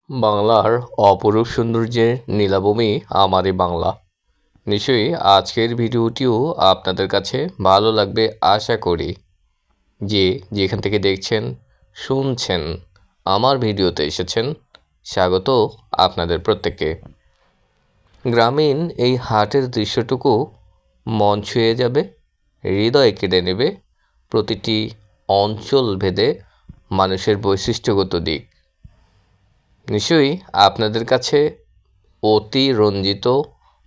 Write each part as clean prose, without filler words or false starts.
বাংলার অপরূপ সৌন্দর্যের নীলাভূমি আমারই বাংলা। নিশ্চয়ই আজকের ভিডিওটিও আপনাদের কাছে ভালো লাগবে আশা করি। যেখান থেকে দেখছেন শুনছেন আমার ভিডিওতে এসেছেন, স্বাগত আপনাদের প্রত্যেককে। গ্রামীণ এই হাটের দৃশ্যটুকু মন ছুঁয়ে যাবে, হৃদয় কেড়ে নেবে প্রতিটি অঞ্চল ভেদে মানুষের বৈশিষ্ট্যগত দিক। নিশ্চয়ই আপনাদের কাছে অতিরঞ্জিত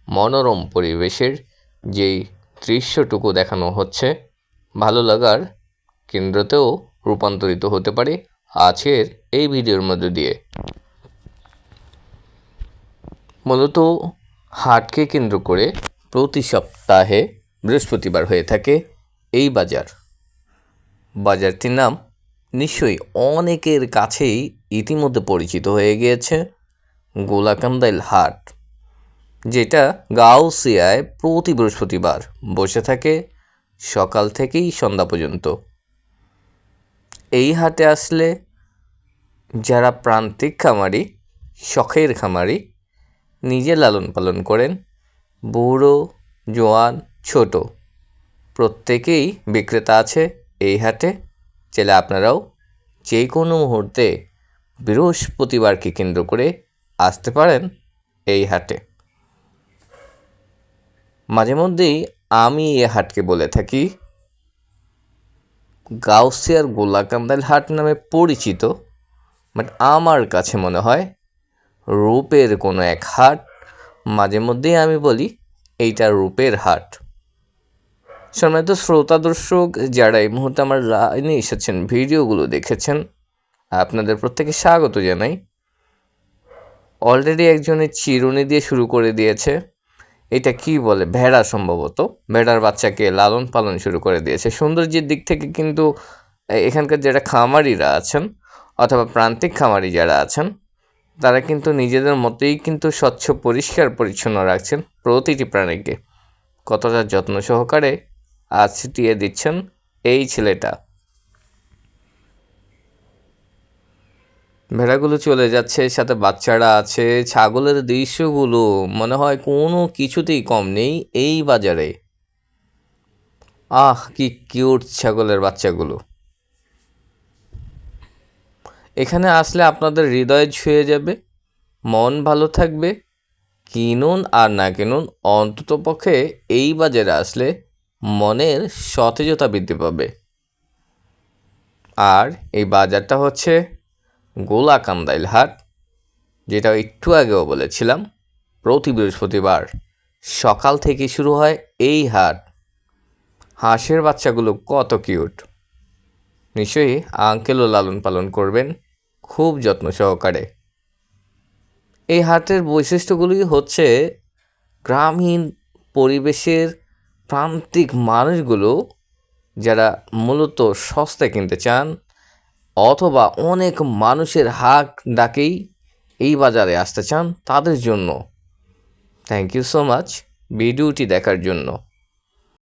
মনোরম পরিবেশের যেই দৃশ্যটুকু দেখানো হচ্ছে, ভালো লাগার কেন্দ্রতেও রূপান্তরিত হতে পারে আজকের এই ভিডিওর মধ্য দিয়ে। মূলত হাটকে কেন্দ্র করে প্রতি সপ্তাহে বৃহস্পতিবার হয়ে থাকে এই বাজারটির নাম নিশ্চয়ই অনেকের কাছেই ইতিমধ্যে পরিচিত হয়ে গিয়েছে, গোলাকান্দাইল হাট, যেটা গাউসিয়ায় প্রতি বৃহস্পতিবার বসে থাকে সকাল থেকেই সন্ধ্যা পর্যন্ত। এই হাটে আসলে যারা প্রান্তিক খামারি, শখের খামারি, নিজে লালন পালন করেন, বুড়ো জোয়ান ছোট প্রত্যেকেই বিক্রেতা আছে এই হাটে। চাইলে আপনারাও যে কোনো মুহূর্তে বৃহস্পতিবারকে কেন্দ্র করে আসতে পারেন এই হাটে। মাঝে মধ্যেই আমি এই হাটকে বলে থাকি গাউসিয়ার গোলাকান্দাইল হাট নামে পরিচিত, বাট আমার কাছে মনে হয় রূপের কোনো এক হাট। মাঝে মধ্যেই আমি বলি এইটা রূপের হাট। সম্মানিত শ্রোতা দর্শক যারা এই মুহূর্তে আমার লাইনে এসেছেন, ভিডিওগুলো দেখেছেন, আপনাদের প্রত্যেকে স্বাগত জানাই। অলরেডি একজনের চিরুনি দিয়ে শুরু করে দিয়েছে, এটা কি বলে, ভেড়া, সম্ভবত ভেড়ার বাচ্চাকে লালন পালন শুরু করে দিয়েছে। সৌন্দর্যের দিক থেকে কিন্তু এখানকার যারা খামারিরা আছেন অথবা প্রান্তিক খামারি যারা আছেন, তারা কিন্তু নিজেদের মতোই কিন্তু স্বচ্ছ পরিষ্কার পরিচ্ছন্ন রাখছেন প্রতিটি প্রাণীকে। কতটা যত্ন সহকারে আজ ছিটিয়ে দিচ্ছেন এই ছেলেটা। ভেড়াগুলো চলে যাচ্ছে, সাথে বাচ্চারা আছে। ছাগলের দৃশ্যগুলো মনে হয় কোনো কিছুতেই কম নেই এই বাজারে। কি কিউট ছাগলের বাচ্চাগুলো। এখানে আসলে আপনাদের হৃদয় ছুঁয়ে যাবে, মন ভালো থাকবে। কিনুন আর না কিনুন, অন্ততপক্ষে এই বাজারে আসলে মনের সতেজতা বৃদ্ধি পাবে। আর এই বাজারটা হচ্ছে গোলাকান্দাইল হাট, যেটা একটু আগেও বলেছিলাম প্রতি বৃহস্পতিবার সকাল থেকে শুরু হয় এই হাট। হাঁসের বাচ্চাগুলো কত কিউট। নিশ্চয়ই আঙ্কেলও লালন পালন করবেন খুব যত্ন সহকারে। এই হাটের বৈশিষ্ট্যগুলি হচ্ছে গ্রামীণ পরিবেশের প্রান্তিক মানুষগুলো যারা মূলত সস্তায় কিনতে চান অথবা অনেক মানুষের হাক ডাকেই এই বাজারে আসতে চান, তাদের জন্য থ্যাংক ইউ সো মাচ ভিডিওটি দেখার জন্য।